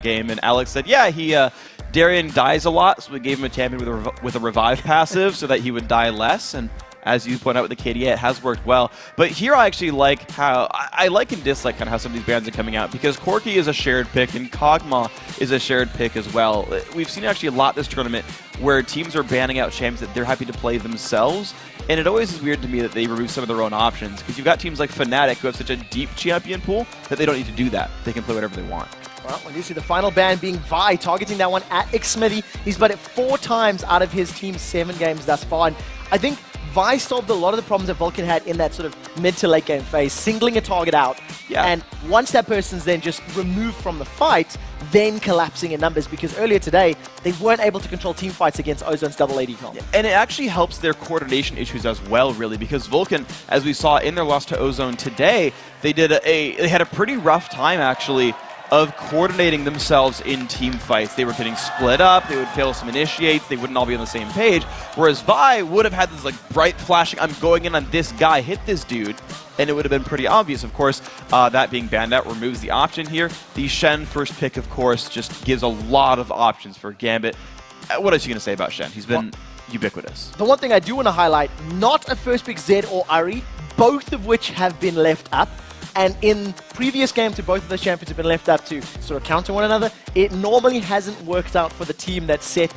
game, and Alex said, yeah, Darien dies a lot, so we gave him a champion with a revive passive so that he would die less, and as you point out with the KDA, it has worked well. But here I actually like how, I like and dislike kind of how some of these bans are coming out, because Corki is a shared pick and Kog'Maw is a shared pick as well. We've seen actually a lot this tournament where teams are banning out champions that they're happy to play themselves, and it always is weird to me that they remove some of their own options, because you've got teams like Fnatic who have such a deep champion pool that they don't need to do that. They can play whatever they want. Well, when you see the final ban being Vi, targeting that one at Xsmithy. He's played it 4 times out of his team's 7 games thus far. And I think Vi solved a lot of the problems that Vulcun had in that sort of mid to late game phase, singling a target out. Yeah. And once that person's then just removed from the fight, then collapsing in numbers, because earlier today, they weren't able to control team fights against Ozone's double AD comp. Yeah, and it actually helps their coordination issues as well, really, because Vulcun, as we saw in their loss to Ozone today, they had a pretty rough time, actually, of coordinating themselves in team fights. They were getting split up, they would fail some initiates, they wouldn't all be on the same page, whereas Vi would have had this like bright flashing, I'm going in on this guy, hit this dude, and it would have been pretty obvious. Of course, that being banned out removes the option here. The Shen first pick, of course, just gives a lot of options for Gambit. What else are you going to say about Shen? He's been ubiquitous. The one thing I do want to highlight, not a first pick Zed or Ari, both of which have been left up. And in previous games, both of those champions have been left up to sort of counter one another. It normally hasn't worked out for the team that set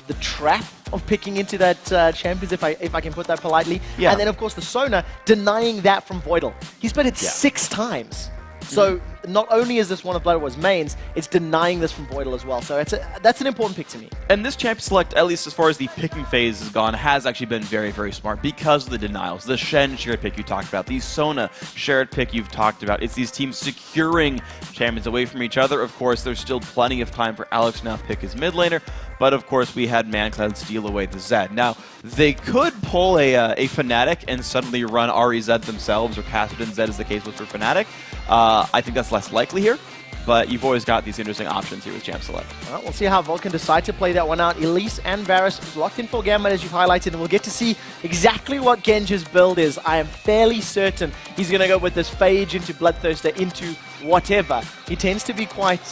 the trap of picking into that champions, if I can put that politely. Yeah. And then, of course, the Sona denying that from Voidal. He's played it 6 times. So not only is this one of Blood Wars mains, it's denying this from Voidal as well. So that's an important pick to me. And this champ select, at least as far as the picking phase has gone, has actually been very, very smart because of the denials. The Shen shared pick you talked about, the Sona shared pick you've talked about. It's these teams securing champions away from each other. Of course, there's still plenty of time for Alex to now pick his mid laner, but of course we had ManCloud steal away the Zed. Now, they could pull a Fnatic and suddenly run Ahri Zed themselves, or Kassadin Zed as the case was for Fnatic. I think that's less likely here, but you've always got these interesting options here with Champ Select. Well, we'll see how Vulcun decide to play that one out. Elise and Varus locked in for Gambit, as you've highlighted, and we'll get to see exactly what Genji's build is. I am fairly certain he's going to go with this Phage into Bloodthirster into whatever. He tends to be quite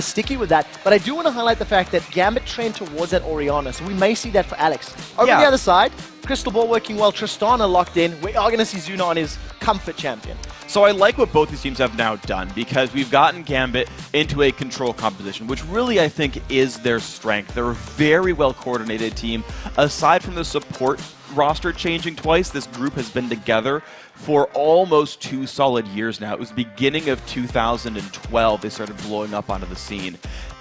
sticky with that, but I do want to highlight the fact that Gambit trained towards that Orianna, so we may see that for Alex. Over the other side, Crystal Ball working well, Tristana locked in. We are going to see Zuna on his comfort champion. So I like what both these teams have now done, because we've gotten Gambit into a control composition, which really I think is their strength. They're a very well coordinated team. Aside from the support roster changing twice, this group has been together for almost 2 solid years now. It was the beginning of 2012 they started blowing up onto the scene.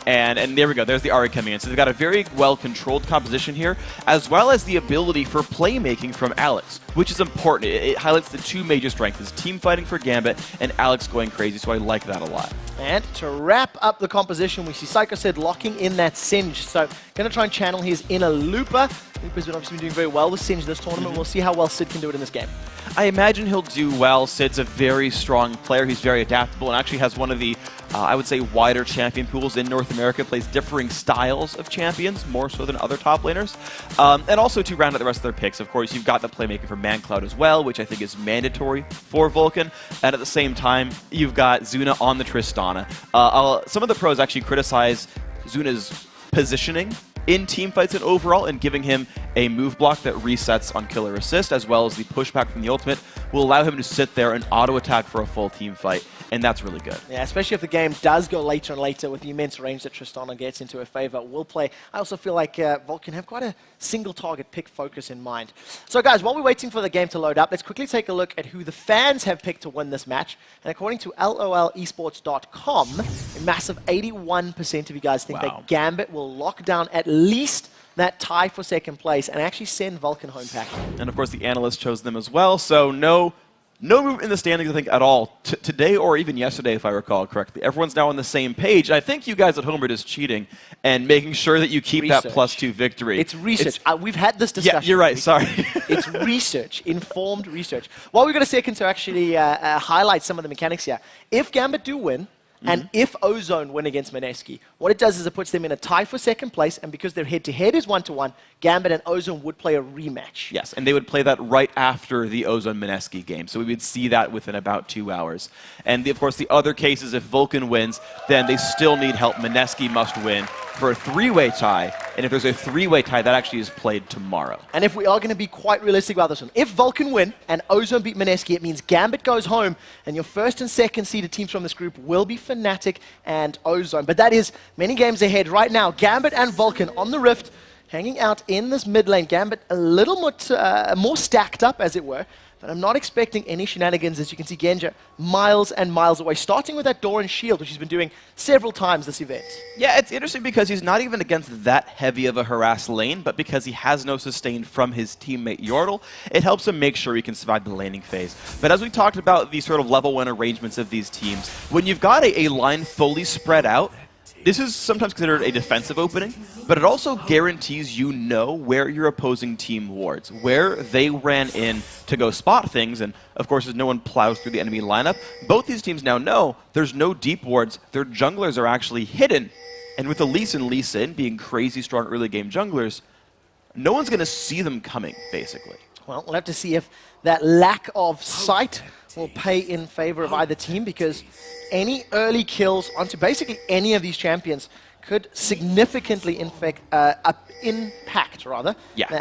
And there we go, there's the Ahri coming in. So they've got a very well-controlled composition here, as well as the ability for playmaking from Alex, which is important. It highlights the 2 major strengths, team fighting for Gambit and Alex going crazy, so I like that a lot. And to wrap up the composition, we see Psycho Sid locking in that Singe. So going to try and channel his inner Looper. Looper's been obviously doing very well with Singe this tournament. We'll see how well Sid can do it in this game. I imagine he'll do well. Sid's a very strong player. He's very adaptable and actually has one of the, I would say, wider champion pools in North America. Plays differing styles of champions, more so than other top laners. And also to round out the rest of their picks, of course, you've got the playmaking for ManCloud as well, which I think is mandatory for Vulcun. And at the same time, you've got Zuna on the Tristana. Some of the pros actually criticize Zuna's positioning in team fights and overall, and giving him a move block that resets on killer assist, as well as the pushback from the ultimate will allow him to sit there and auto attack for a full team fight, and that's really good. Yeah, especially if the game does go later and later with the immense range that Tristana gets into her favor. Will play. I also feel like Vulcun have quite a single target pick focus in mind. So guys, while we're waiting for the game to load up, let's quickly take a look at who the fans have picked to win this match. And according to LOLesports.com, a massive 81% of you guys think that Gambit will lock down at least that tie for second place and actually send Vulcun home packing. And of course the analysts chose them as well, so no move in the standings, I think, at all. Today or even yesterday, if I recall correctly. Everyone's now on the same page. I think you guys at home are just cheating and making sure that you keep that +2 victory. It's research. We've had this discussion. Yeah, you're right. Sorry. It's research, informed research. While we've got a second to actually highlight some of the mechanics here. If Gambit do win, And if Ozone win against Mineski, what it does is it puts them in a tie for second place, and because their head-to-head is 1-1, Gambit and Ozone would play a rematch. Yes, and they would play that right after the Ozone-Mineski game, so we would see that within about 2 hours. And of course, the other case is if Vulcun wins, then they still need help. Mineski must win for a three-way tie, and if there's a three-way tie, that actually is played tomorrow. And if we are going to be quite realistic about this one, if Vulcun win and Ozone beat Mineski, it means Gambit goes home, and your first and second seeded teams from this group will be Fnatic and Ozone. But that is many games ahead. Right now, Gambit and Vulcun on the Rift, hanging out in this mid lane. Gambit a little more stacked up, as it were. But I'm not expecting any shenanigans. As you can see, Genja miles and miles away, starting with that door and shield, which he's been doing several times this event. Yeah, it's interesting because he's not even against that heavy of a harass lane, but because he has no sustain from his teammate Yordle, it helps him make sure he can survive the laning phase. But as we talked about the sort of level 1 arrangements of these teams, when you've got a line fully spread out, this is sometimes considered a defensive opening, but it also guarantees you know where your opposing team wards, where they ran in to go spot things, and of course as no one plows through the enemy lineup, both these teams now know there's no deep wards, their junglers are actually hidden, and with Elise and Lee Sin being crazy strong early game junglers, no one's going to see them coming, basically. Well, we'll have to see if that lack of sight will pay in favor of either team, because any early kills onto basically any of these champions could significantly impact that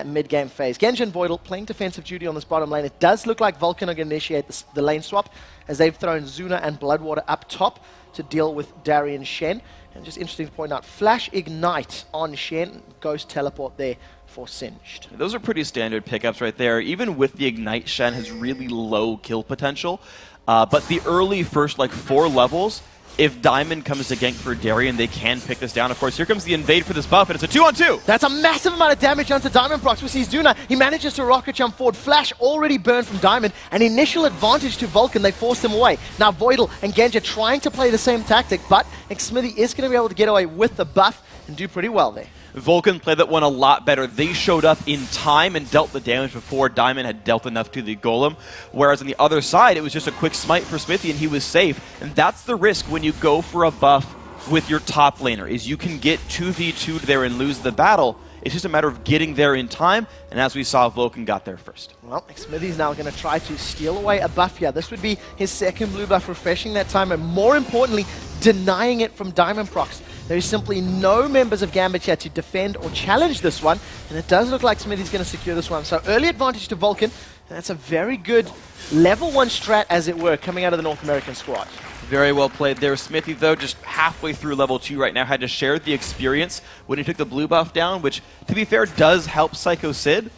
mid-game phase. Genja and Voidal playing defensive duty on this bottom lane. It does look like Vulcun are going to initiate the lane swap, as they've thrown Zuna and Bloodwater up top to deal with Darian Shen. And just interesting to point out, Flash Ignite on Shen, Ghost Teleport there for Singed. Those are pretty standard pickups right there. Even with the Ignite, Shen has really low kill potential. But the early first 4 levels, if Diamond comes to gank for Darian, they can pick this down. Of course, here comes the invade for this buff, and it's a 2-on-2. That's a massive amount of damage onto Diamond Prox. We see Zuna. He manages to rocket jump forward. Flash already burned from Diamond. An initial advantage to Vulcun. They forced him away. Now Voidal and Genja trying to play the same tactic, but Xmithy is going to be able to get away with the buff and do pretty well there. Vulcun played that one a lot better. They showed up in time and dealt the damage before Diamond had dealt enough to the Golem. Whereas on the other side, it was just a quick smite for Smithy and he was safe. And that's the risk when you go for a buff with your top laner, is you can get 2v2'd there and lose the battle. It's just a matter of getting there in time, and as we saw, Vulcun got there first. Well, Smithy's now going to try to steal away a buff here. This would be his second blue buff, refreshing that time, and more importantly, denying it from Diamond Prox. There is simply no members of Gambit here to defend or challenge this one, and it does look like Smithy's going to secure this one. So early advantage to Vulcun, and that's a very good level 1 strat, as it were, coming out of the North American squad. Very well played there. Smithy, though, just halfway through level 2 right now, had to share the experience when he took the blue buff down, which, to be fair, does help Psycho Sid.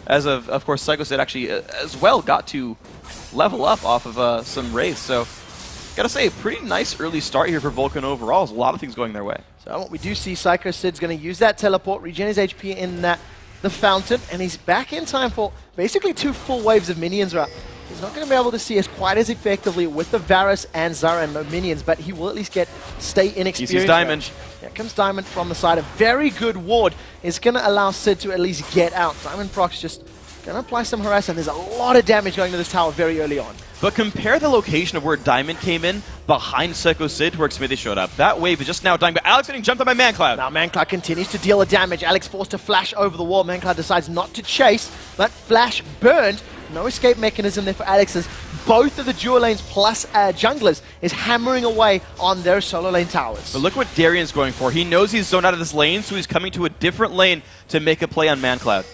As of course, Psycho Sid actually, as well, got to level up off of some race. So, gotta say, a pretty nice early start here for Vulcun overall. There's a lot of things going their way. So we do see Psycho Sid's going to use that teleport, regen his HP in the fountain, and he's back in time for basically 2 full waves of minions. He's not going to be able to see us quite as effectively with the Varus and Zara and no minions, but he will at least stay in experience. He sees Diamond. Here comes Diamond from the side. A very good ward is going to allow Sid to at least get out. Diamond Prox just going to apply some harass, and there's a lot of damage going to this tower very early on. But compare the location of where Diamond came in behind Psycho Sid to where Smithy showed up. That wave is just now dying, but Alex getting jumped on by ManCloud. Now ManCloud continues to deal the damage. Alex forced to flash over the wall. ManCloud decides not to chase, but Flash burned. No escape mechanism there for Alex, as both of the dual lanes plus junglers is hammering away on their solo lane towers. But look what Darian's going for. He knows he's zoned out of this lane, so he's coming to a different lane to make a play on ManCloud.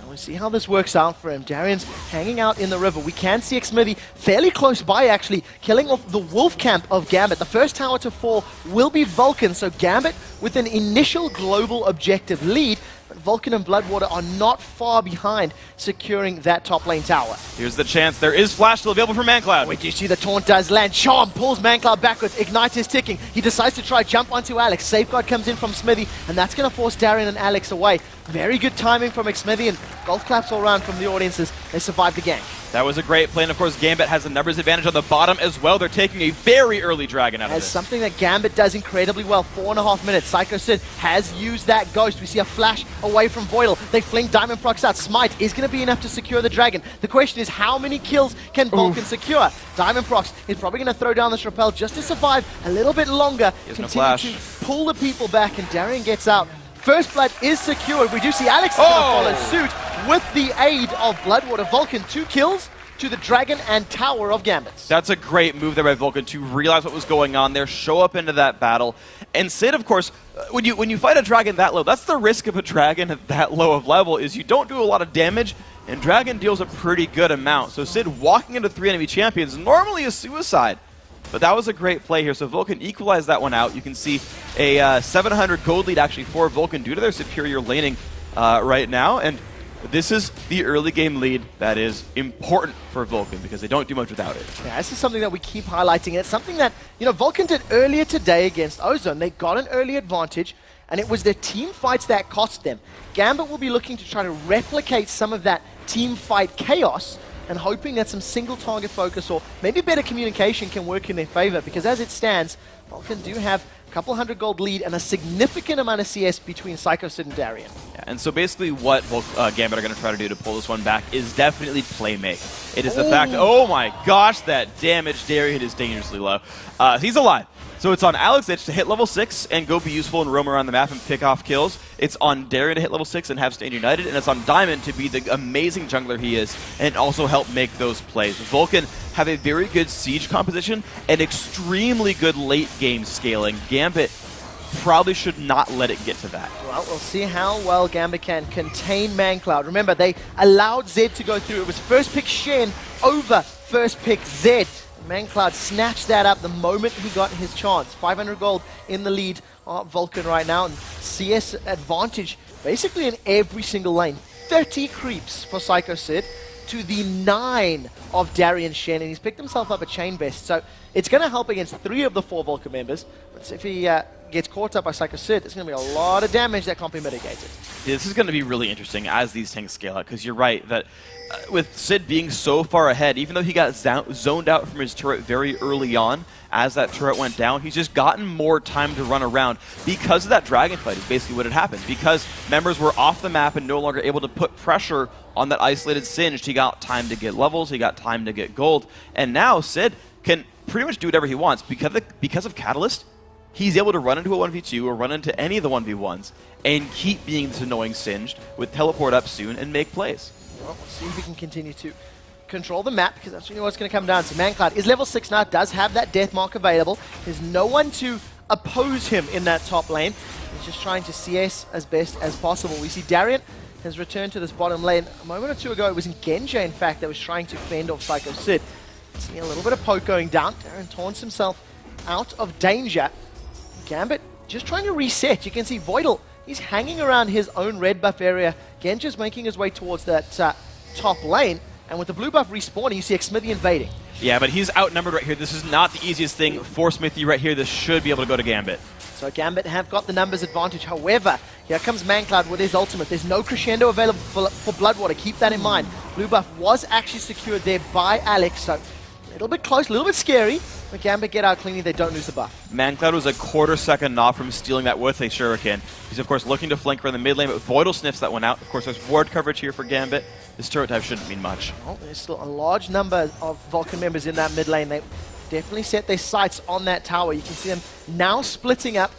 We'll see how this works out for him. Darian's hanging out in the river. We can see Xmithy fairly close by, actually, killing off the wolf camp of Gambit. The first tower to fall will be Vulcun, so Gambit with an initial global objective lead, but Vulcun and Bloodwater are not far behind securing that top lane tower. Here's the chance. There is Flash still available for ManCloud. Wait, do you see the taunt does land? Charm pulls ManCloud backwards. Ignite is ticking. He decides to try jump onto Alex. Safeguard comes in from Smithy, and that's going to force Darian and Alex away. Very good timing from Xmithy, and golf claps all around from the audiences. They survived the gank. That was a great play, and of course Gambit has the numbers advantage on the bottom as well. They're taking a very early dragon out of As this. something that Gambit does incredibly well. 4.5 minutes. Psycho Sid has used that ghost. We see a flash away from VOD. They fling Diamond Procs out. Smite is going to be enough to secure the dragon. The question is, how many kills can Vulcun secure? Diamond Procs is probably going to throw down this rappel just to survive a little bit longer. Continue to pull the people back, and Darian gets out. First blood is secured. We do see Alex is going to follow suit with the aid of Bloodwater. Vulcun, 2 kills to the dragon and tower of Gambits. That's a great move there by Vulcun to realize what was going on there, show up into that battle. And Sid, of course, when you fight a dragon that low, that's the risk of a dragon at that low of level, is you don't do a lot of damage, and dragon deals a pretty good amount. So Sid walking into 3 enemy champions, normally a suicide. But that was a great play here. So Vulcun equalized that one out. You can see a 700 gold lead actually for Vulcun due to their superior laning right now. And this is the early game lead that is important for Vulcun because they don't do much without it. Yeah, this is something that we keep highlighting. It's something that, Vulcun did earlier today against Ozone. They got an early advantage, and it was their team fights that cost them. Gambit will be looking to try to replicate some of that team fight chaos and hoping that some single target focus or maybe better communication can work in their favor, because as it stands, Vulcun do have a couple hundred gold lead and a significant amount of CS between Psycho Sid and Darian. Yeah, and so basically what Gambit are going to try to do to pull this one back is definitely play make. It is the fact, oh my gosh, that damage Darian is dangerously low. He's alive. So it's on Alex Itch to hit level 6 and go be useful and roam around the map and pick off kills. It's on Darian to hit level 6 and have Stand United. And it's on Diamond to be the amazing jungler he is and also help make those plays. Vulcun have a very good siege composition and extremely good late game scaling. Gambit probably should not let it get to that. Well, we'll see how well Gambit can contain ManCloud. Remember, they allowed Zed to go through. It was first pick Shen over first pick Zed. ManCloud snatched that up the moment he got his chance. 500 gold in the lead of Vulcun right now, and CS advantage basically in every single lane. 30 creeps for Psycho Sid to the 9 of Darian Shen, and he's picked himself up a chain vest, so it's going to help against 3 of the 4 Vulcun members. But if he gets caught up by Psycho Sid, it's going to be a lot of damage that can't be mitigated. This is going to be really interesting as these tanks scale out, because you're right that with Sid being so far ahead, even though he got zoned out from his turret very early on, as that turret went down, he's just gotten more time to run around because of that dragon fight is basically what had happened. Because members were off the map and no longer able to put pressure on that isolated Singed, he got time to get levels, he got time to get gold, and now Sid can pretty much do whatever he wants. Because of Catalyst, he's able to run into a 1v2 or run into any of the 1v1s and keep being this annoying Singed with teleport up soon and make plays. Well, we'll see if we can continue to control the map, because that's really what it's going to come down to. ManCloud is level 6 now, does have that death mark available. There's no one to oppose him in that top lane. He's just trying to CS as best as possible. We see Darian has returned to this bottom lane. A moment or two ago, it was in Genja, in fact, that was trying to fend off Psycho Sid. See a little bit of poke going down. Darian taunts himself out of danger. Gambit just trying to reset. You can see VOD, he's hanging around his own red buff area. Genja's making his way towards that top lane. And with the blue buff respawning, you see Xmithy invading. Yeah, but he's outnumbered right here. This is not the easiest thing for Smithy right here. This should be able to go to Gambit. So Gambit have got the numbers advantage. However, here comes ManCloud with his ultimate. There's no crescendo available for Bloodwater. Keep that in mind. Blue buff was actually secured there by Alex. So a little bit close, a little bit scary. But Gambit get out cleanly, they don't lose the buff. ManCloud was a quarter second off from stealing that with a Shuriken. He's of course looking to flank around the mid lane, but VOD sniffs that one out. Of course there's ward coverage here for Gambit. This turret dive shouldn't mean much. Well, there's still a large number of Vulcun members in that mid lane. They definitely set their sights on that tower. You can see them now splitting up,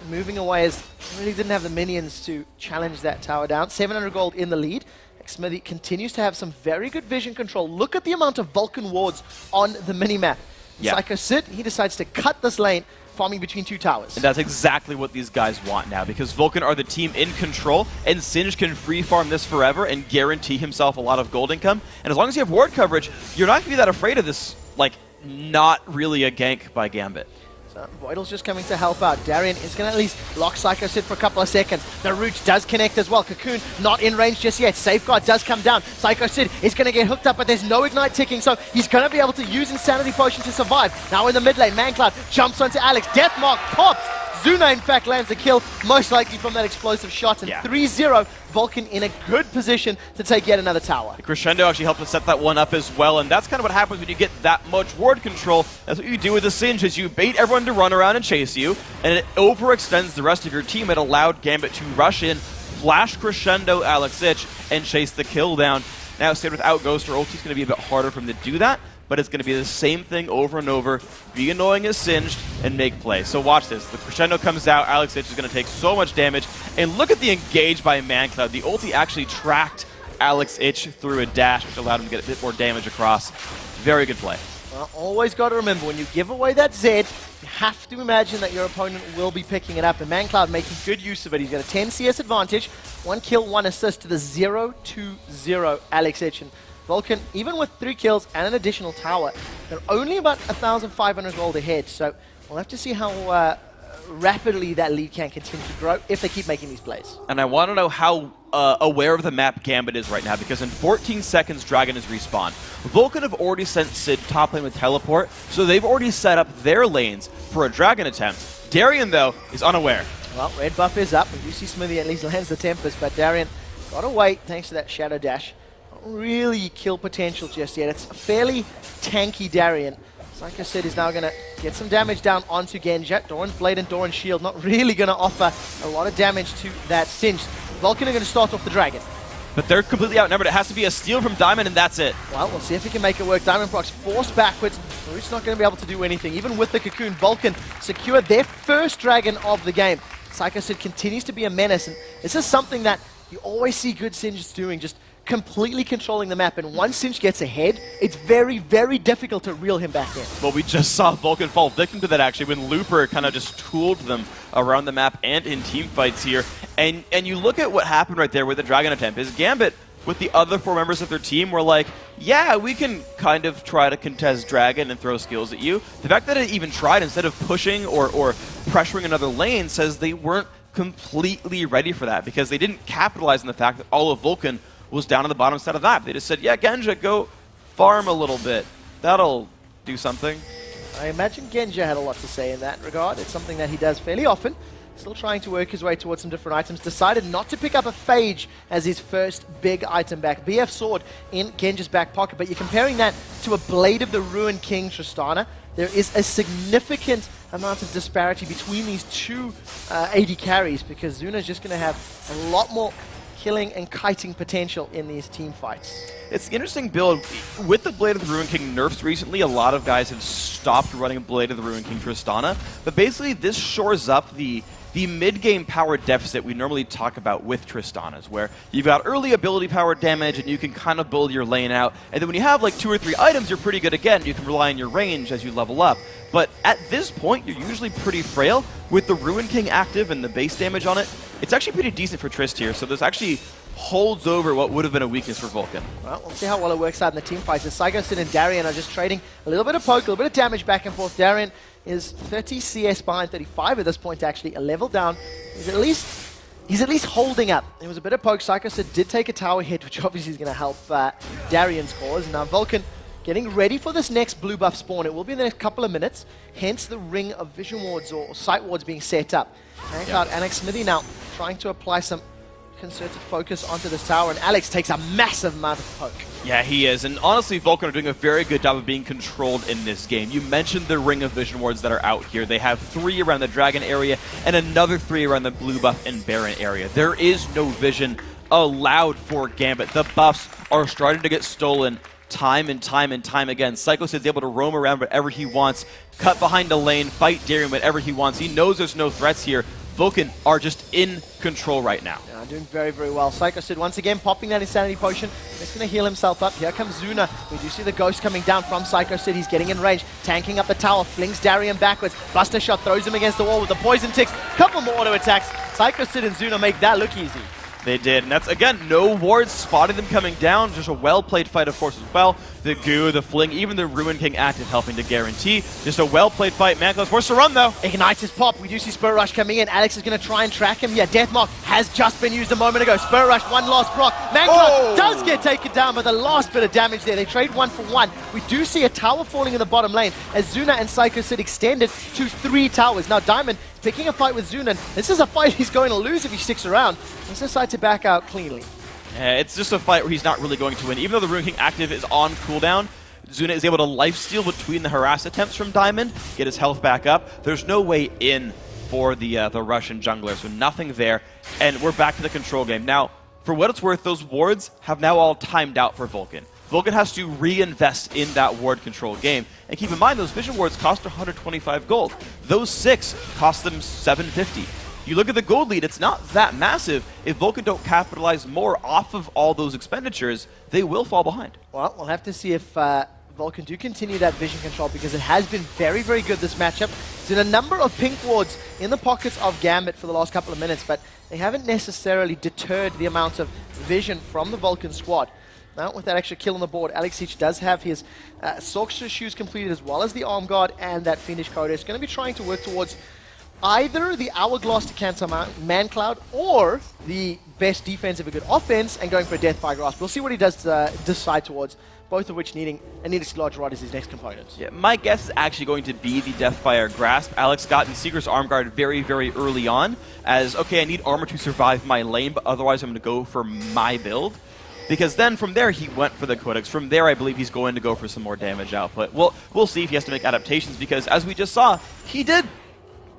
moving away, as they really didn't have the minions to challenge that tower down. 700 gold in the lead. Xmithy continues to have some very good vision control. Look at the amount of Vulcun wards on the minimap. Yeah. Psycho Sid, he decides to cut this lane, farming between 2 towers. And that's exactly what these guys want now, because Vulcun are the team in control, and Singed can free farm this forever and guarantee himself a lot of gold income. And as long as you have ward coverage, you're not going to be that afraid of this, like, not really a gank by Gambit. So VOD's just coming to help out. Darian is going to at least lock Psycho Sid for a couple of seconds. The root does connect as well. Cocoon not in range just yet. Safeguard does come down. Psycho Sid is going to get hooked up, but there's no ignite ticking, so he's going to be able to use Insanity Potion to survive. Now in the mid lane, ManCloud jumps onto Alex. Deathmark pops. Zuna, in fact, lands a kill, most likely from that explosive shot. And 3-0, Vulcun in a good position to take yet another tower. The Crescendo actually helped us set that one up as well, and that's kind of what happens when you get that much ward control. That's what you do with the Singe, is you bait everyone to run around and chase you, and it overextends the rest of your team. It allowed Gambit to rush in, flash Crescendo Alex Ich, and chase the kill down. Now, stayed without Ghost or ulti, it's going to be a bit harder for him to do that, but it's going to be the same thing over and over. Be annoying as Singed and make plays. So watch this. The Crescendo comes out. Alex Ich is going to take so much damage. And look at the engage by ManCloud. The ulti actually tracked Alex Ich through a dash, which allowed him to get a bit more damage across. Very good play. Well, always got to remember, when you give away that Zed, you have to imagine that your opponent will be picking it up. And ManCloud making good use of it. He's got a 10 CS advantage, 1 kill, 1 assist to the 0-2-0 Alex Ich. And Vulcun, even with 3 kills and an additional tower, they're only about 1,500 gold ahead. So we'll have to see how rapidly that lead can continue to grow if they keep making these plays. And I want to know how aware of the map Gambit is right now, because in 14 seconds, Dragon is respawned. Vulcun have already sent Sid top lane with teleport, so they've already set up their lanes for a Dragon attempt. Darien, though, is unaware. Well, red buff is up. We do see Smithy at least lands the Tempest, but Darien got to wait thanks to that Shadow Dash. Not really kill potential just yet. It's a fairly tanky Darien. Like I said, he's now going to get some damage down onto Genja. Doran's Blade and Doran's Shield not really going to offer a lot of damage to that Singe. Vulcun are going to start off the Dragon. But they're completely outnumbered. It has to be a steal from Diamond, and that's it. Well, we'll see if he can make it work. Diamond Procs forced backwards. Root's not going to be able to do anything. Even with the Cocoon, Vulcun secured their first Dragon of the game. Like I said, continues to be a menace, and this is something that you always see good Singes doing, just completely controlling the map. And once Singe gets ahead, it's very, very difficult to reel him back in. Well, we just saw Vulcun fall victim to that, actually, when Looper kind of just tooled them around the map and in team fights here. And you look at what happened right there with the Dragon attempt, is Gambit, with the other 4 members of their team, were like, yeah, we can kind of try to contest Dragon and throw skills at you. The fact that it even tried, instead of pushing or pressuring another lane, says they weren't completely ready for that, because they didn't capitalize on the fact that all of Vulcun was down on the bottom side of that. They just said, yeah, Genja, go farm a little bit. That'll do something. I imagine Genja had a lot to say in that regard. It's something that he does fairly often. Still trying to work his way towards some different items. Decided not to pick up a Phage as his first big item back. BF Sword in Genja's back pocket, but you're comparing that to a Blade of the Ruined King Tristana. There is a significant amount of disparity between these two AD carries, because Zuna's just going to have a lot more killing and kiting potential in these team fights. It's an interesting build. With the Blade of the Ruined King nerfs recently, a lot of guys have stopped running Blade of the Ruined King Tristana, but basically this shores up the mid-game power deficit we normally talk about with Tristanas, where you've got early ability power damage and you can kind of build your lane out, and then when you have like 2 or 3 items, you're pretty good again. You can rely on your range as you level up. But at this point, you're usually pretty frail. With the Ruined King active and the base damage on it, it's actually pretty decent for Trist here, so this actually holds over what would have been a weakness for Vulcun. Well, we'll see how well it works out in the team fights. As Psychosid and Darien are just trading a little bit of poke, a little bit of damage back and forth. Darien is 30 CS behind 35 at this point, actually, a level down. He's at least holding up. There was a bit of poke. Psychosid did take a tower hit, which obviously is going to help Darien's cause. Now Vulcun getting ready for this next blue buff spawn. It will be in the next couple of minutes, hence the ring of vision wards or sight wards being set up. ManCloud, Alex Smithy now trying to apply some concerted focus onto this tower, and Alex takes a massive amount of poke. Yeah, he is, and honestly, Vulcun are doing a very good job of being controlled in this game. You mentioned the ring of vision wards that are out here. They have 3 around the Dragon area and another 3 around the blue buff and Baron area. There is no vision allowed for Gambit. The buffs are starting to get stolen time and time and time again. Psychosid's able to roam around whatever he wants, cut behind a lane, fight Darien whatever he wants. He knows there's no threats here. Vulcun are just in control right now. Yeah, doing very, very well. Psychosid once again popping that Insanity Potion. Just going to heal himself up. Here comes Zuna. We do see the Ghost coming down from Psychosid. He's getting in range, tanking up the tower, flings Darien backwards. Buster Shot throws him against the wall with the Poison Ticks. Couple more auto attacks. Psychosid and Zuna make that look easy. They did, and that's, again, no wards spotting them coming down. Just a well-played fight, of course, as well. The goo, the fling, even the Ruined King active helping to guarantee. Just a well-played fight. ManCloud's forced to run, though. Ignites his pop. We do see Spirit Rush coming in. Alex is going to try and track him. Yeah, Deathmark has just been used a moment ago. Spirit Rush, one last proc. ManCloud does get taken down by the last bit of damage there. They trade 1 for 1. We do see a tower falling in the bottom lane as Zuna and Psychosid extended to 3 towers. Now Diamond picking a fight with Zunan. This is a fight he's going to lose if he sticks around. He's decided to back out cleanly. It's just a fight where he's not really going to win. Even though the Ruin King active is on cooldown, Zuna is able to lifesteal between the harass attempts from Diamond, get his health back up. There's no way in for the Russian jungler, so nothing there. And we're back to the control game. Now, for what it's worth, those wards have now all timed out for Vulcun. Vulcun has to reinvest in that ward control game. And keep in mind, those vision wards cost 125 gold. Those 6 cost them 750. You look at the gold lead, it's not that massive. If Vulcun don't capitalize more off of all those expenditures, they will fall behind. Well, we'll have to see if Vulcun do continue that vision control, because it has been very, very good this matchup. There's been a number of pink wards in the pockets of Gambit for the last couple of minutes, but they haven't necessarily deterred the amount of vision from the Vulcun squad. Now, with that extra kill on the board, Alex Siege does have his Sorcerer Shoes completed, as well as the Arm Guard and that Fiendish Coder. He's going to be trying to work towards either the Hourglass to cancel Man Cloud or the best defense of a good offense and going for a Deathfire Grasp. We'll see what he does decide towards, both of which needing a needlessly large rod as his next component. Yeah, my guess is actually going to be the Deathfire Grasp. Alex got in Seeker's Arm Guard very, very early on as, okay, I need armor to survive my lane, but otherwise I'm going to go for my build. Because then from there he went for the Codex. From there I believe he's going to go for some more damage output. We'll see if he has to make adaptations, because as we just saw, he did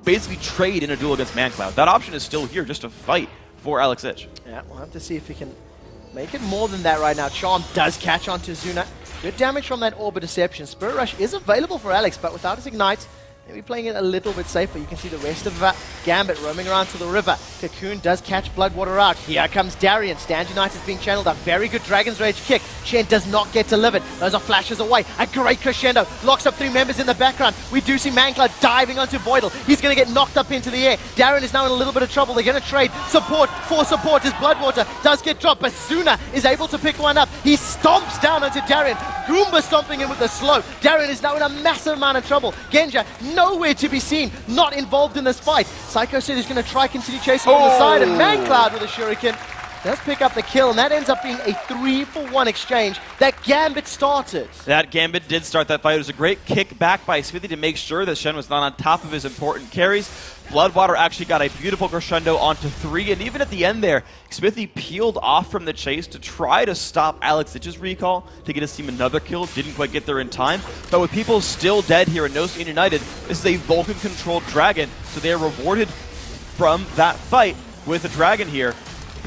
basically trade in a duel against ManCloud. That option is still here just to fight for Alex Itch. Yeah, we'll have to see if he can make it more than that right now. Charm does catch onto Zuna. Good damage from that Orb of Deception. Spirit Rush is available for Alex, but without his Ignite, maybe playing it a little bit safer. You can see the rest of Gambit roaming around to the river. Cocoon does catch Bloodwater out. Here comes Darian. Stand United is being channeled. A very good Dragon's Rage kick. Shen does not get delivered. Those are flashes away. A great crescendo. Locks up 3 members in the background. We do see Mancloud diving onto Voidal. He's going to get knocked up into the air. Darian is now in a little bit of trouble. They're going to trade support for support as Bloodwater does get dropped, but Zuna is able to pick one up. He stomps down onto Darian. Goomba stomping in with the slow. Darian is now in a massive amount of trouble. Genja nowhere to be seen, not involved in this fight. Psycho Sid is going to try continue chasing on the side, and Mancloud with a shuriken does pick up the kill, and that ends up being a 3-for-1 exchange that Gambit started. That Gambit did start that fight. It was a great kick back by Smithy to make sure that Shen was not on top of his important carries. Bloodwater actually got a beautiful crescendo onto 3, and even at the end there, Smithy peeled off from the chase to try to stop Alex Itch's recall to get his team another kill. Didn't quite get there in time, but with people still dead here and no Stand United, this is a Vulcan-controlled dragon, so they are rewarded from that fight with a dragon here.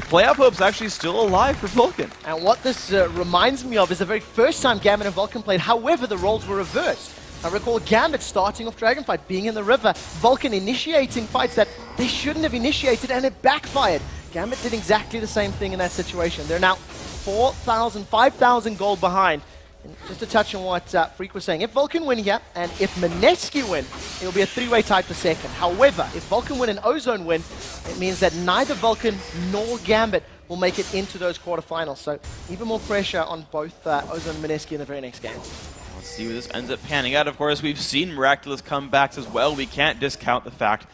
Playoff hope's actually still alive for Vulcan. And what this reminds me of is the very first time Gambit and Vulcan played. However, the roles were reversed. I recall Gambit starting off Dragonfight, being in the river, Vulcan initiating fights that they shouldn't have initiated, and it backfired. Gambit did exactly the same thing in that situation. They're now 4,000, 5,000 gold behind. And just to touch on what Freak was saying, if Vulcan win here, and if Mineski win, it will be a 3-way tie for second. However, if Vulcan win and Ozone win, it means that neither Vulcan nor Gambit will make it into those quarterfinals. So even more pressure on both Ozone and Mineski in the very next game. Let's see where this ends up panning out. Of course, we've seen miraculous comebacks as well. We can't discount the fact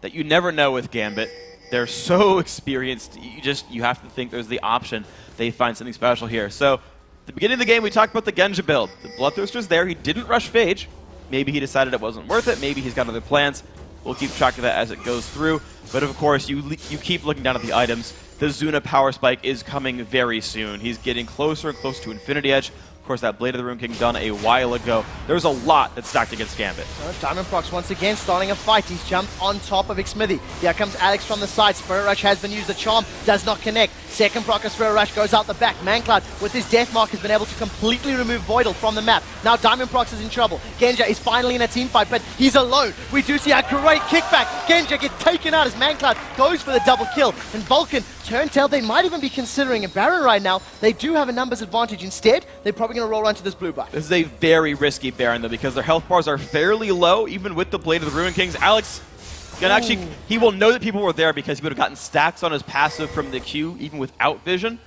that you never know with Gambit. They're so experienced, you have to think there's the option they find something special here. So, at the beginning of the game, we talked about the Genja build. The Bloodthirster's there. He didn't rush Phage. Maybe he decided it wasn't worth it. Maybe he's got other plans. We'll keep track of that as it goes through. But of course, you keep looking down at the items. The Zuna Power Spike is coming very soon. He's getting closer and closer to Infinity Edge. Of course, that Blade of the Ruin King done a while ago. There's a lot that's stacked against Gambit. Diamond Prox once again starting a fight. He's jumped on top of Xmithy. Here comes Alex from the side. Spirit Rush has been used. The Charm does not connect. Second proc of Spirit Rush goes out the back. Mancloud with his Death Mark has been able to completely remove Voidal from the map. Now Diamond Prox is in trouble. Genja is finally in a team fight, but he's alone. We do see a great kickback. Genja gets taken out as Mancloud goes for the double kill. And Vulcan turn tail. They might even be considering a Baron right now. They do have a numbers advantage. Instead, they're probably going to roll onto this blue buff. This is a very risky Baron, though, because their health bars are fairly low, even with the Blade of the Ruin Kings. Alex can actually, he will know that people were there because he would have gotten stacks on his passive from the Q, even without vision.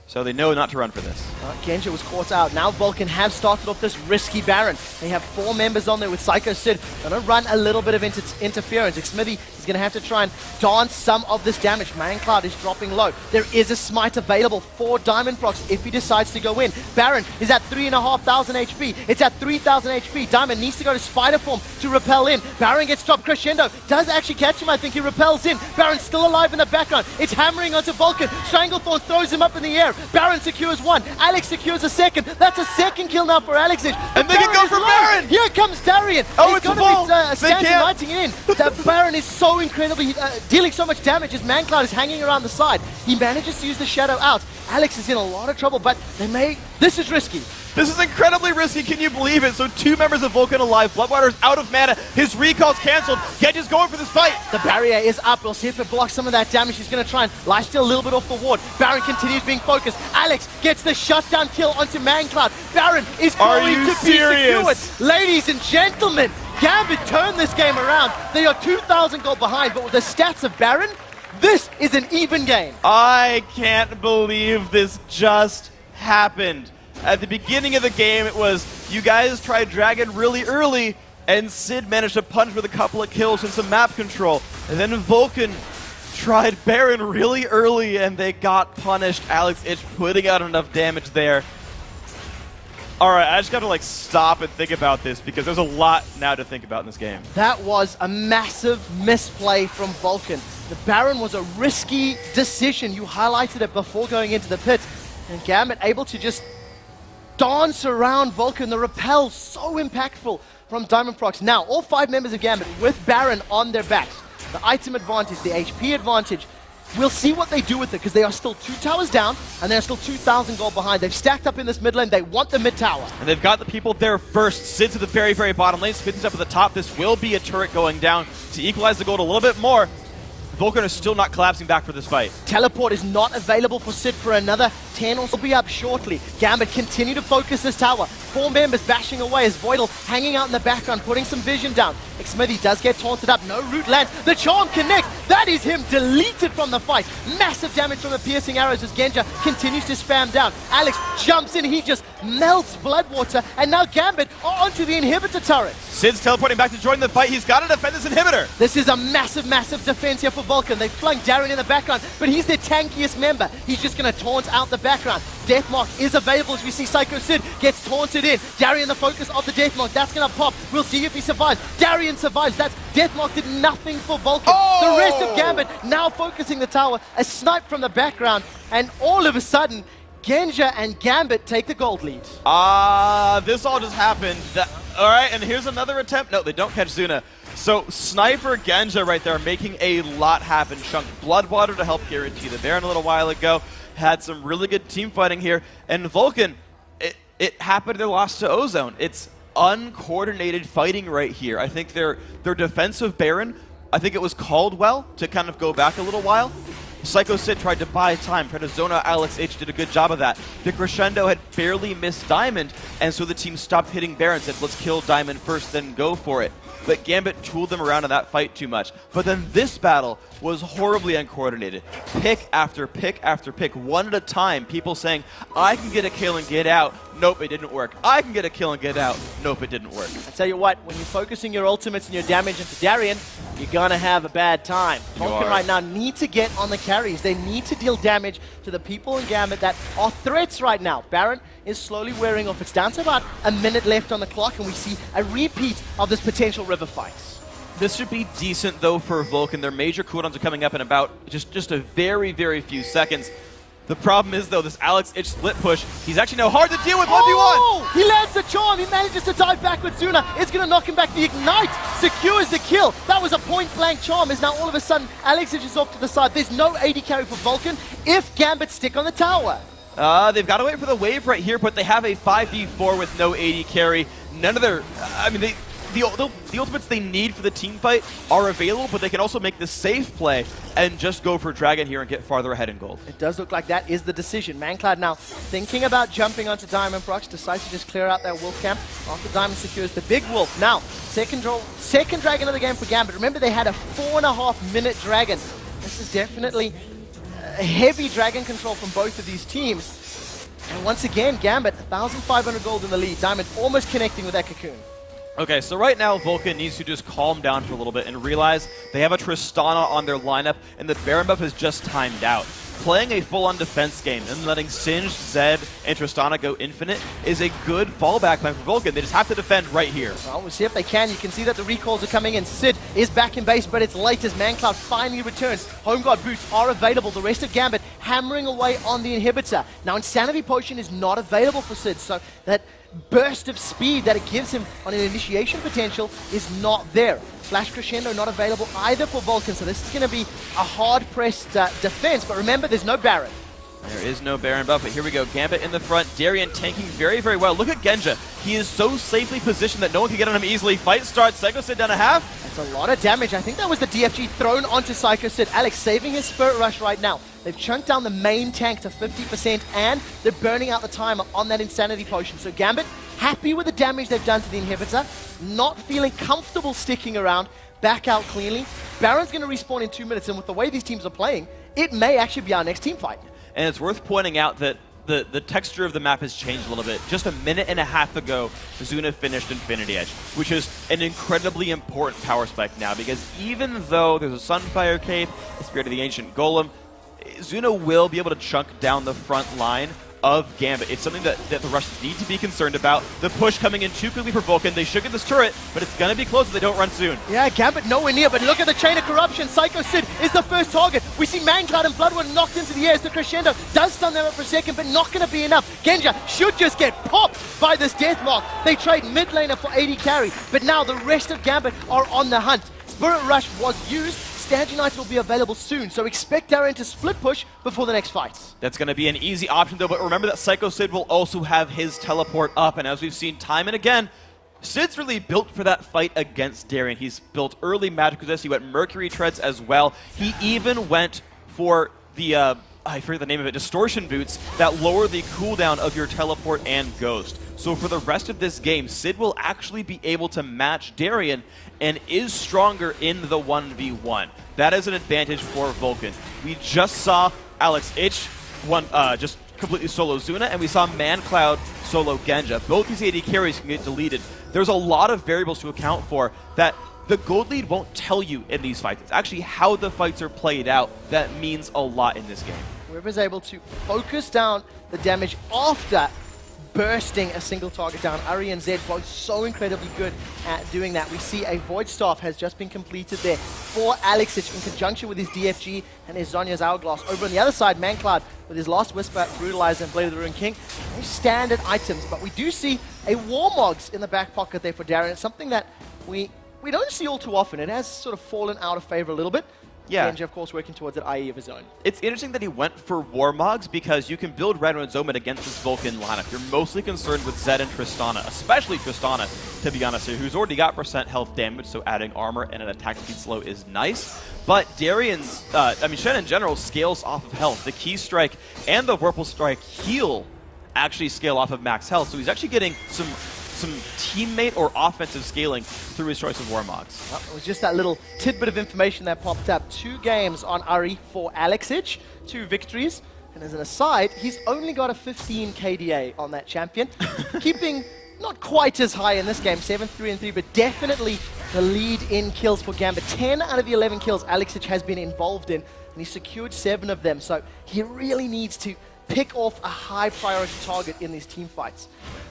So they know not to run for this. Genja was caught out. Now Vulcun have started off this risky Baron. They have 4 members on there with Psycho Sid. Gonna run a little bit of interference. Xmithy is gonna have to try and dance some of this damage. Mancloud is dropping low. There is a smite available for Diamond Prox if he decides to go in. Baron is at 3,500 HP. It's at 3,000 HP. Diamond needs to go to Spider Form to repel in. Baron gets dropped. Crescendo does actually catch him. I think he repels in. Baron's still alive in the background. It's hammering onto Vulcun. Stranglethorn throws him up in the air. Baron secures 1. Alex secures a 2nd. That's a 2nd kill now for Alex. And they can go for Baron! Here comes Darian. Oh, He's it's a vault! standing lighting in. That Baron is so incredibly dealing so much damage as Mancloud is hanging around the side. He manages to use the shadow out. Alex is in a lot of trouble, but this is risky. This is incredibly risky, can you believe it? So 2 members of Vulcun alive, Bloodwater's out of mana, his recall's cancelled, Genja's going for this fight! The barrier is up, we'll see if it blocks some of that damage. He's going to try and lifesteal a little bit off the ward. Baron continues being focused. Alex gets the shutdown kill onto Mancloud. Baron is going to be secured. Ladies and gentlemen, Gambit turned this game around. They are 2,000 gold behind, but with the stats of Baron, this is an even game. I can't believe this just happened. At the beginning of the game, it was, you guys tried Dragon really early, and Sid managed to punch with a couple of kills and some map control. And then Vulcun tried Baron really early, and they got punished. Alex Ich putting out enough damage there. Alright, I just gotta stop and think about this, because there's a lot now to think about in this game. That was a massive misplay from Vulcun. The Baron was a risky decision. You highlighted it before going into the pit. And Gambit able to just dance around Vulcun. The repel so impactful from Diamond Prox. Now, all 5 members of Gambit with Baron on their backs. The item advantage, the HP advantage. We'll see what they do with it, because they are still 2 towers down, and they're still 2,000 gold behind. They've stacked up in this mid lane. They want the mid tower. And they've got the people there first. Sid's at the very, very bottom lane. Spins up at the top. This will be a turret going down to equalize the gold a little bit more. Vulcun is still not collapsing back for this fight. Teleport is not available for Sid for another 10 or so. Will be up shortly. Gambit continue to focus this tower. 4 members bashing away as Voidal hanging out in the background, putting some vision down. Xmithy does get taunted up. No root lands. The charm connects. That is him deleted from the fight. Massive damage from the piercing arrows as Genja continues to spam down. Alex jumps in. He just melts Bloodwater. And now Gambit are onto the inhibitor turret. Sid's teleporting back to join the fight. He's got to defend this inhibitor. This is a massive, massive defense here for Vulcun. They flung Darren in the background, but he's their tankiest member. He's just going to taunt out the background. Deathmark is available as we see Psycho Sid gets taunted in. Darian the focus of the Deathmark. That's going to pop. We'll see if he survives. Darian survives. That's Deathmark did nothing for Vulcun. The rest of Gambit now focusing the tower. A snipe from the background, and all of a sudden, Genja and Gambit take the gold lead. This all just happened. All right, and here's another attempt. No, they don't catch Zuna. So Sniper Genja right there making a lot happen. Chunked Bloodwater to help guarantee the Baron a little while ago. Had some really good team fighting here. And Vulcun, it happened they lost to Ozone. It's uncoordinated fighting right here. I think their defensive Baron, I think it was called well to kind of go back a little while. Psycho Sid tried to buy time, tried to zone out Alex H, did a good job of that. The Crescendo had barely missed Diamond, and so the team stopped hitting Baron, said let's kill Diamond first, then go for it. But Gambit tooled them around in that fight too much. But then this battle was horribly uncoordinated. Pick after pick after pick, one at a time, people saying, I can get a kill and get out. Nope, it didn't work. I can get a kill and get out. Nope, it didn't work. I tell you what, when you're focusing your ultimates and your damage into Darian, you're gonna have a bad time. Vulcun right now need to get on the carries. They need to deal damage to the people in Gambit that are threats right now. Baron is slowly wearing off. It's down to about a minute left on the clock, and we see a repeat of this potential river fight. This should be decent, though, for Vulcun. Their major cooldowns are coming up in about just a very, very few seconds. The problem is, though, this Alex Ich split push, he's actually now hard to deal with 1v1. Oh! He lands the charm. He manages to dive back with Zuna. It's going to knock him back. The Ignite secures the kill. That was a point-blank charm. Is now all of a sudden Alex Ich is off to the side. There's no AD carry for Vulcun if Gambit stick on the tower. They've got to wait for the wave right here, but they have a 5v4 with no AD carry. None of their... I mean, the ultimates they need for the team fight are available, but they can also make the safe play and just go for Dragon here and get farther ahead in gold. It does look like that is the decision. Mancloud now thinking about jumping onto Diamond Prox, decides to just clear out that Wolf camp after Diamond secures the big Wolf. Now, second Dragon of the game for Gambit. Remember, they had a 4.5-minute Dragon. This is definitely heavy dragon control from both of these teams. And once again, Gambit, 1,500 gold in the lead. Diamond almost connecting with that Cocoon. Okay, so right now, Vulcun needs to just calm down for a little bit and realize they have a Tristana on their lineup, and the Baron buff is just timed out. Playing a full-on defense game and letting Singed, Zed, and Tristana go infinite is a good fallback plan for Vulcun. They just have to defend right here. Well, we'll see if they can. You can see that the recalls are coming in. Sid is back in base, but it's late as ManCloud finally returns. Home Guard boots are available. The rest of Gambit hammering away on the inhibitor. Now, Insanity Potion is not available for Sid, so that burst of speed that it gives him on an initiation potential is not there. Flash Crescendo not available either for Vulcun, so this is going to be a hard-pressed defense. But remember, there's no Baron. There is no Baron buff, but here we go. Gambit in the front. Darien tanking very, very well. Look at Genja. He is so safely positioned that no one can get on him easily. Fight starts. Psycho Sid down a half. That's a lot of damage. I think that was the DFG thrown onto Psycho Sid. Alex saving his Spirit Rush right now. They've chunked down the main tank to 50%, and they're burning out the timer on that Insanity Potion. So Gambit, happy with the damage they've done to the inhibitor, not feeling comfortable sticking around, back out cleanly. Baron's going to respawn in 2 minutes, and with the way these teams are playing, it may actually be our next team fight. And it's worth pointing out that the texture of the map has changed a little bit. Just a minute and a half ago, Zuna finished Infinity Edge, which is an incredibly important power spike now, because even though there's a Sunfire Cape, a Spirit of the Ancient Golem, Zuna will be able to chunk down the front line of Gambit. It's something that the Russians need to be concerned about. The push coming in too quickly for Vulcun. They should get this turret, but it's going to be close if they don't run soon. Yeah, Gambit nowhere near, but look at the chain of corruption. Psycho Sid is the first target. We see ManCloud and Bloodwood knocked into the air as the Crescendo does stun them up for a second, but not going to be enough. Genja should just get popped by this Deathmark. They trade mid laner for AD carry, but now the rest of Gambit are on the hunt. Spirit Rush was used. Stand United will be available soon, so expect Darren to split push before the next fight. That's going to be an easy option, though, but remember that Psycho Sid will also have his teleport up, and as we've seen time and again, Sid's really built for that fight against Darien. He's built early magic resist, he went Mercury Treads as well. He even went for the, I forget the name of it, Distortion Boots that lower the cooldown of your teleport and Ghost. So for the rest of this game, Sid will actually be able to match Darien and is stronger in the 1v1. That is an advantage for Vulcun. We just saw Alex Itch just completely solo Zuna, and we saw ManCloud solo Genja. Both these AD carries can get deleted. There's a lot of variables to account for that the gold lead won't tell you in these fights. It's actually how the fights are played out that means a lot in this game. Whoever's able to focus down the damage after bursting a single target down. Ari and Zed both so incredibly good at doing that. We see a Void Staff has just been completed there for Alexich in conjunction with his DFG and his Zonya's Hourglass. Over on the other side, ManCloud with his Last Whisper, Brutalizer, and Blade of the Ruined King. Very standard items, but we do see a Warmogs in the back pocket there for Darren. It's something that we don't see all too often. It has sort of fallen out of favor a little bit. Yeah. Genja, of course, working towards an IE of his own. It's interesting that he went for Warmogs because you can build Red Omen against this Vulcun lineup. You're mostly concerned with Zed and Tristana, especially Tristana, to be honest here, who's already got % health damage, so adding armor and an attack speed slow is nice. But Darien's, Shen in general scales off of health. The Key Strike and the Whirlpool Strike heal actually scale off of max health, so he's actually getting some teammate or offensive scaling through his choice of Warmogs. Well, it was just that little tidbit of information that popped up. 2 games on Ari for Alexich, 2 victories. And as an aside, he's only got a 15 KDA on that champion. Keeping not quite as high in this game, 7-3-3, but definitely the lead in kills for Gambit. 10 out of the 11 kills Alexich has been involved in, and he secured 7 of them. So he really needs to pick off a high priority target in these team fights.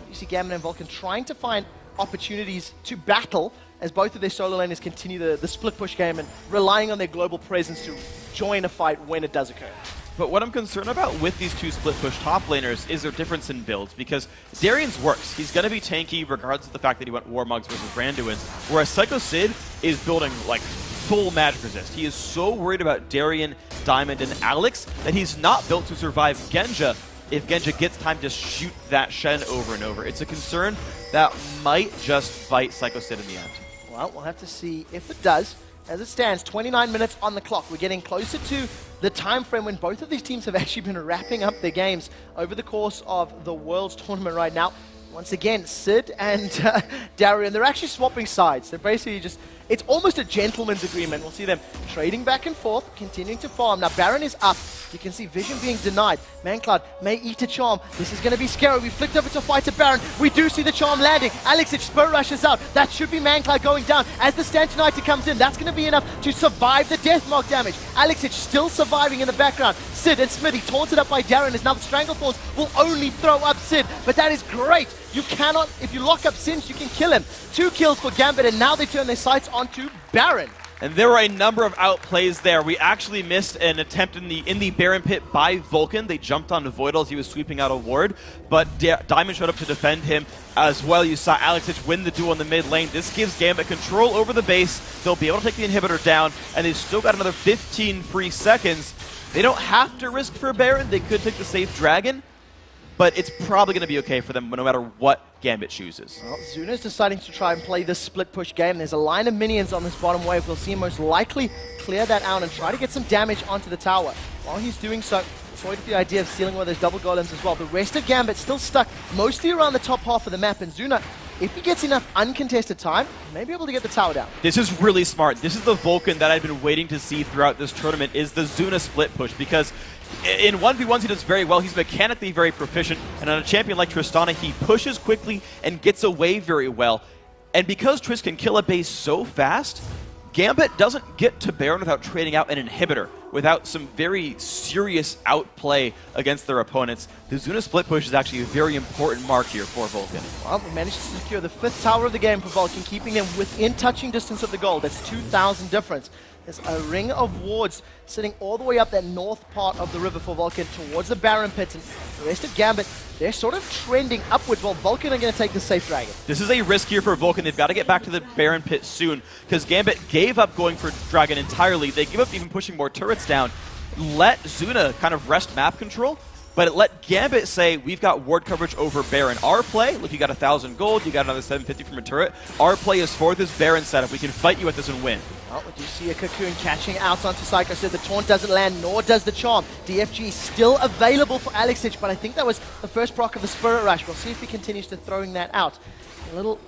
You see Gambit and Vulcun trying to find opportunities to battle as both of their solo laners continue the split push game and relying on their global presence to join a fight when it does occur. But what I'm concerned about with these 2 split push top laners is their difference in builds, because Darien's works. He's going to be tanky regardless of the fact that he went Warmogs versus Randuin's, whereas Psycho Sid is building like full magic resist. He is so worried about Darien, Diamond, and Alex that he's not built to survive Genja if Genja gets time to shoot that Shen over and over. It's a concern that might just bite Psycho Sid in the end. Well, we'll have to see if it does. As it stands, 29 minutes on the clock. We're getting closer to the time frame when both of these teams have actually been wrapping up their games over the course of the Worlds tournament right now. Once again, Sid and Darien, they're actually swapping sides. They're basically just, it's almost a gentleman's agreement. We'll see them trading back and forth, continuing to farm. Now, Baron is up You can see vision being denied. Mancloud may eat a charm. This is going to be scary. We flicked over to Fighter Baron. We do see the charm landing. Alexic Spirit rushes out. That should be Mancloud going down. As the Stand United comes in, that's going to be enough to survive the death mark damage. Alexic still surviving in the background. Sid and Smithy taunted up by Darren as now the Stranglethorns will only throw up Sid. But that is great. You cannot, if you lock up Singe, you can kill him. 2 kills for Gambit, and now they turn their sights onto Baron. And there were a number of outplays there. We actually missed an attempt in the Baron pit by Vulcun. They jumped on Voidal as he was sweeping out a ward, but Diamond showed up to defend him as well. You saw Alexic win the duel in the mid lane. This gives Gambit control over the base. They'll be able to take the inhibitor down, and they've still got another 15 free seconds. They don't have to risk for Baron. They could take the safe Dragon, but it's probably going to be okay for them no matter what Gambit chooses. Well, Zuna's deciding to try and play this split push game. There's a line of minions on this bottom wave. We'll see him most likely clear that out and try to get some damage onto the tower. While he's doing so, toyed with the idea of stealing one of those double golems as well. The rest of Gambit still stuck mostly around the top half of the map, and Zuna, if he gets enough uncontested time, may be able to get the tower down. This is really smart. This is the Vulcun that I've been waiting to see throughout this tournament, is the Zuna split push, because in 1v1s he does very well. He's mechanically very proficient, and on a champion like Tristana, he pushes quickly and gets away very well. And because Triss can kill a base so fast, Gambit doesn't get to Baron without trading out an inhibitor, without some very serious outplay against their opponents. The Zuna split push is actually a very important mark here for Vulcun. Well, we managed to secure the 5th tower of the game for Vulcun, keeping them within touching distance of the goal. That's 2,000 difference. There's a ring of wards sitting all the way up that north part of the river for Vulcun towards the Baron pit, and the rest of Gambit, they're sort of trending upwards while Vulcun are going to take the safe Dragon. This is a risk here for Vulcun. They've got to get back to the Baron pit soon, because Gambit gave up going for Dragon entirely. They gave up even pushing more turrets down. Let Zuna kind of rest map control, but it let Gambit say, we've got ward coverage over Baron. Our play, look, you got 1,000 gold, you got another 750 from a turret. Our play is for this Baron setup. We can fight you at this and win. Well, we do see a Cocoon catching out onto Psycho. So the taunt doesn't land, nor does the charm. DFG still available for Alexic, but I think that was the first proc of the Spirit Rush. We'll see if he continues to throwing that out. A little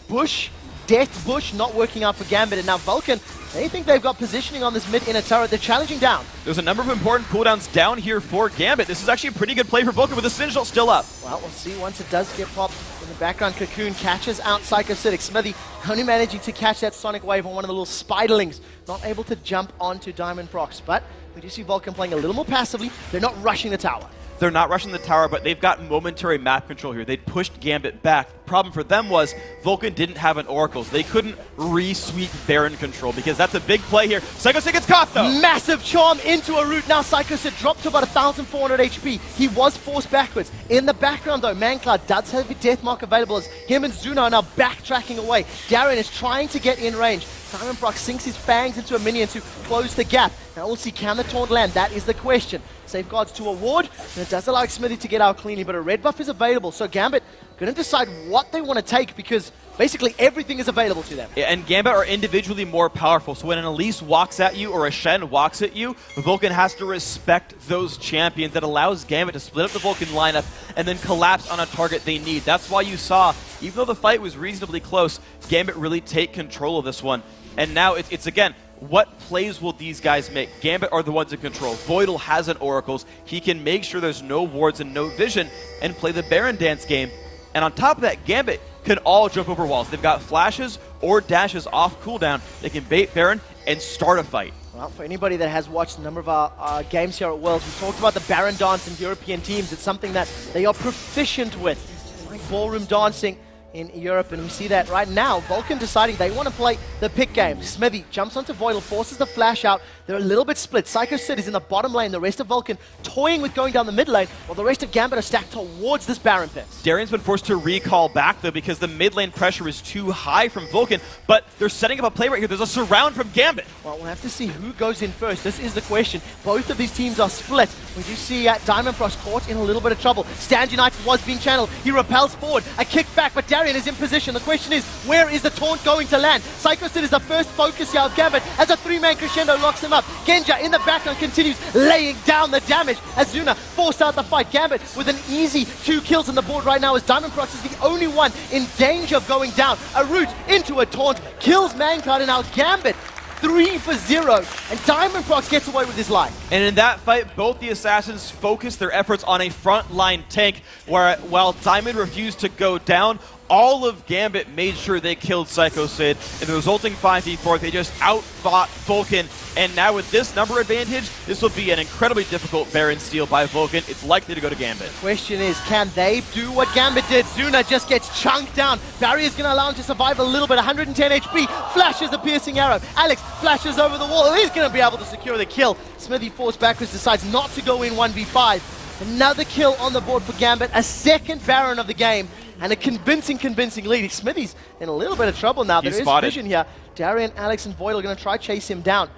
bush, death bush, not working out for Gambit. And now Vulcun, they think they've got positioning on this mid-inner turret. They're challenging down. There's a number of important cooldowns down here for Gambit. This is actually a pretty good play for Vulcun with the Singe still up. Well, we'll see once it does get popped. In the background, Cocoon catches out Psychocytic. Smithy only managing to catch that Sonic Wave on one of the little spiderlings. Not able to jump onto Diamond Procs, but we do see Vulcun playing a little more passively. They're not rushing the tower. They're not rushing the tower, but they've got momentary map control here. They pushed Gambit back. The problem for them was Vulcun didn't have an Oracle, so they couldn't re-sweep Baron control, because that's a big play here. Psychocytic gets caught, though! Massive charm into a root. Now Psychocytic dropped to about 1,400 HP. He was forced backwards. In the background, though, Mancloud does have a death mark available as him and Zuna are now backtracking away. Darren is trying to get in range. Diamond Proc sinks his fangs into a minion to close the gap. Now we'll see, can the taunt land? That is the question. Safeguards to a ward, and it does allow Smithy to get out cleanly, but a red buff is available. So Gambit going to decide what they want to take, because basically everything is available to them. Yeah, and Gambit are individually more powerful, so when an Elise walks at you or a Shen walks at you, Vulcun has to respect those champions. That allows Gambit to split up the Vulcun lineup and then collapse on a target they need. That's why you saw, even though the fight was reasonably close, Gambit really take control of this one. And now it's again, what plays will these guys make? Gambit are the ones in control. Voidal has an Oracles. He can make sure there's no wards and no vision and play the Baron dance game. And on top of that, Gambit can all jump over walls. They've got flashes or dashes off cooldown. They can bait Baron and start a fight. Well, for anybody that has watched a number of our games here at Worlds, we talked about the Baron dance in European teams. It's something that they are proficient with. It's like ballroom dancing in Europe, and we see that right now. Vulcun deciding they want to play the pick game. Smithy jumps onto Voidal, forces the flash out. They're a little bit split. Psychocytic is in the bottom lane. The rest of Vulcun toying with going down the mid lane, while the rest of Gambit are stacked towards this Baron pit. Darian's been forced to recall back, though, because the mid lane pressure is too high from Vulcun, but they're setting up a play right here. There's a surround from Gambit. Well, we'll have to see who goes in first. This is the question. Both of these teams are split. We do see Diamond Procs caught in a little bit of trouble. Stand United was being channeled. He repels forward. A kick back, but Darian is in position. The question is, where is the taunt going to land? Psychocytic is the first focus here of Gambit as a 3-man crescendo locks him up. Genja in the background continues laying down the damage as Zuna forced out the fight. Gambit with an easy 2 kills on the board right now as Diamond Procs is the only one in danger of going down. A root into a taunt kills Mancloud, and now Gambit 3 for 0, and Diamond Prox gets away with his life. And in that fight, both the Assassins focused their efforts on a frontline tank, where while Diamond refused to go down, all of Gambit made sure they killed Psycho Sid. In the resulting 5v4, they just outfought Vulcun. And now with this number advantage, this will be an incredibly difficult Baron steal by Vulcun. It's likely to go to Gambit. Question is, can they do what Gambit did? Zuna just gets chunked down. Barrier's going to allow him to survive a little bit. 110 HP, flashes the piercing arrow. Alex flashes over the wall. He's going to be able to secure the kill. Smithy forced backwards, decides not to go in 1v5. Another kill on the board for Gambit, a second Baron of the game. And a convincing lead. Smithy's in a little bit of trouble now. There is vision here. Darian, Alex, and Void are going to try chase him down.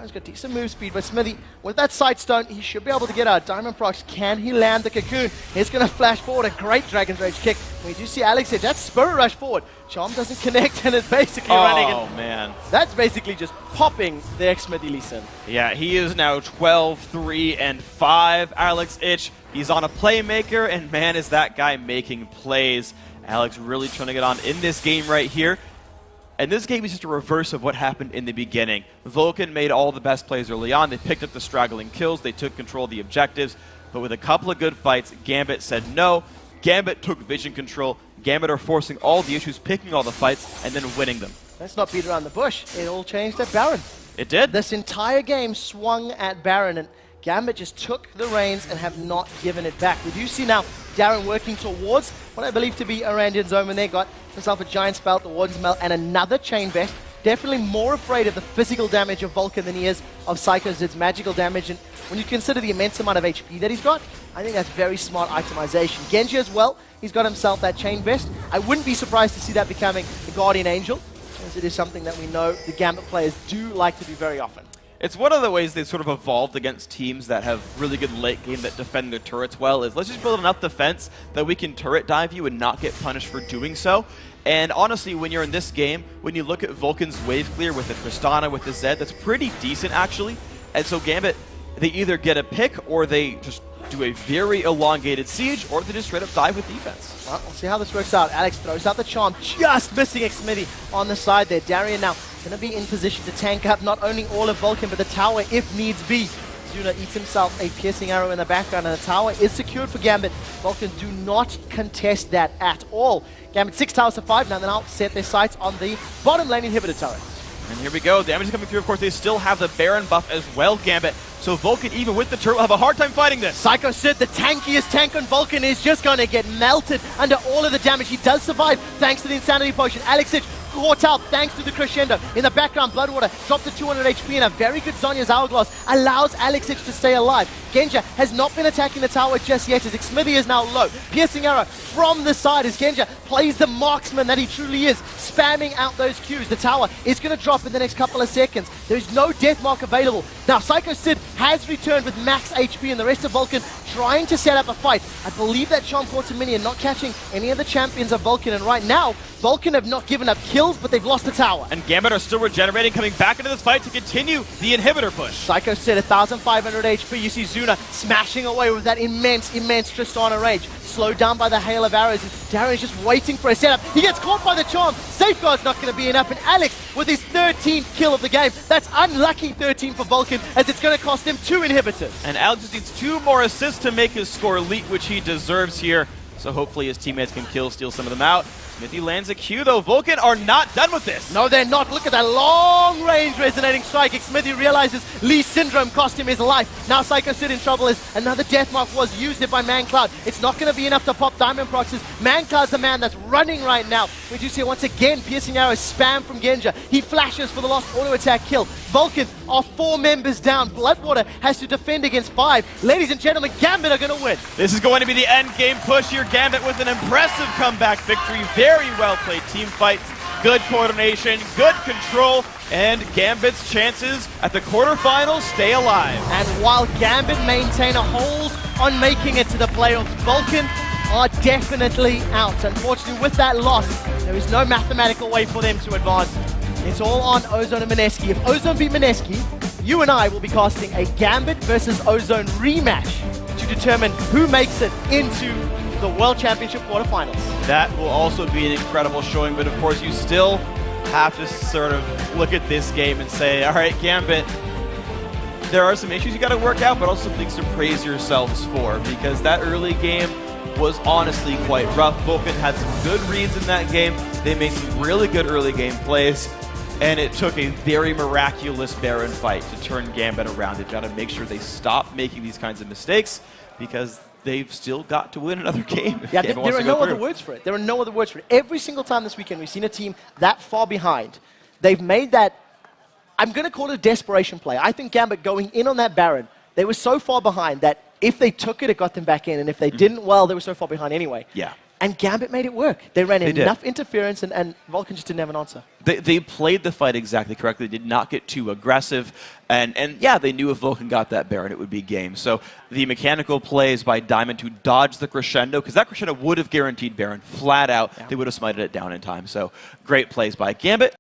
He's got decent move speed, but Smithy, with that Sightstone, he should be able to get out. Diamond Prox, can he land the Cocoon? He's going to flash forward, a great Dragon's Rage kick. We do see Alex here, that's Spirit Rush forward. Charm doesn't connect, and it's basically running. Oh, man. That's basically just popping the Smithy Lee Sin. Yeah, he is now 12, 3, and 5. Alex Ich, he's on a playmaker, and man, is that guy making plays. Alex really trying to get on in this game right here. And this game is just a reverse of what happened in the beginning. Vulcun made all the best plays early on. They picked up the straggling kills. They took control of the objectives. But with a couple of good fights, Gambit said no. Gambit took vision control. Gambit are forcing all the issues, picking all the fights, and then winning them. Let's not beat around the bush. It all changed at Baron. It did. This entire game swung at Baron, and Gambit just took the reins and have not given it back. We do see now Darren working towards what I believe to be Arandian's Omen there. Got himself a Giant Spout, the Warden's Melt, and another Chain Vest. Definitely more afraid of the physical damage of Vulcun than he is of Psycho Zid's magical damage. And when you consider the immense amount of HP that he's got, I think that's very smart itemization. Genji as well, he's got himself that Chain Vest. I wouldn't be surprised to see that becoming the Guardian Angel, as it is something that we know the Gambit players do like to do very often. It's one of the ways they've sort of evolved against teams that have really good late game that defend their turrets well, is let's just build enough defense that we can turret dive you and not get punished for doing so. And honestly, when you're in this game, when you look at Vulcan's wave clear with the Tristana, with the Zed, that's pretty decent actually. And so Gambit, they either get a pick or they just do a very elongated siege, or they just straight up dive with defense. Well, we'll see how this works out. Alex throws out the charm, just missing Xmitty on the side there. Darian now going to be in position to tank up not only all of Vulcun, but the tower if needs be. Zuna eats himself a piercing arrow in the background, and the tower is secured for Gambit. Vulcun do not contest that at all. Gambit 6 towers to 5, now they now set their sights on the bottom lane inhibitor turrets. And here we go, damage is coming through. Of course, they still have the Baron buff as well, Gambit. So Vulcun, even with the turret, will have a hard time fighting this. Psycho Sid, the tankiest tank on Vulcun, is just going to get melted under all of the damage. He does survive thanks to the Insanity Potion. Alex Ich caught out thanks to the Crescendo. In the background, Bloodwater dropped to 200 HP, and a very good Zonya's Hourglass allows Alex Ich to stay alive. Genja has not been attacking the tower just yet, as Xmithy is now low. Piercing arrow from the side as Genja plays the marksman that he truly is, spamming out those Qs. The tower is going to drop in the next couple of seconds. There's no death mark available. Now, Psycho Sid has returned with max HP, and the rest of Vulcun trying to set up a fight. I believe that Charm caught a minion, not catching any of the champions of Vulcun, and right now, Vulcun have not given up kills, but they've lost the tower. And Gambit are still regenerating, coming back into this fight to continue the inhibitor push. Psycho Sid, 1,500 HP. You see Zuna smashing away with that immense Tristana rage. Slowed down by the hail of arrows. Darren's just waiting for a setup. He gets caught by the charm. Safeguard's not going to be enough. And Alex with his 13th kill of the game. That's unlucky 13 for Vulcun, as it's going to cost him 2 inhibitors. And Alex just needs 2 more assists to make his score elite, which he deserves here. So hopefully his teammates can steal some of them out. Smithy lands a Q, though. Vulcun are not done with this. No, they're not. Look at that long-range resonating strike. Smithy realizes Lee's Syndrome cost him his life. Now Psycho Sid in trouble, as another death mark was used there by ManCloud. It's not going to be enough to pop Diamond Proxes. ManCloud's the man that's running right now. We do see once again piercing arrows spam from Genja. He flashes for the lost auto attack kill. Vulcun are 4 members down. Bloodwater has to defend against 5. Ladies and gentlemen, Gambit are going to win. This is going to be the end game push here. Gambit with an impressive comeback victory. Very well played team fights, good coordination, good control, and Gambit's chances at the quarterfinals stay alive. And while Gambit maintain a hold on making it to the playoffs, Vulcun are definitely out. Unfortunately, with that loss, there is no mathematical way for them to advance. It's all on Ozone and Mineski. If Ozone beat Mineski, you and I will be casting a Gambit versus Ozone rematch to determine who makes it into the World Championship quarterfinals. That will also be an incredible showing, but of course you still have to sort of look at this game and say, all right, Gambit, there are some issues you got to work out, but also things to praise yourselves for, because that early game was honestly quite rough. Vulcun had some good reads in that game. They made some really good early game plays, and it took a very miraculous Baron fight to turn Gambit around. They've got to make sure they stop making these kinds of mistakes, because they've still got to win another game. Yeah, there are no other words for it. There are no other words for it. Every single time this weekend we've seen a team that far behind. They've made that, I'm going to call it a desperation play. I think Gambit going in on that Baron, they were so far behind that if they took it, it got them back in. And if they didn't, well, they were so far behind anyway. Yeah. And Gambit made it work. They ran enough interference, and Vulcun just didn't have an answer. They played the fight exactly correctly. They did not get too aggressive. And yeah, they knew if Vulcun got that Baron, it would be game. So the mechanical plays by Diamond to dodge the crescendo, because that crescendo would have guaranteed Baron flat out. Yeah. They would have smited it down in time. So great plays by Gambit.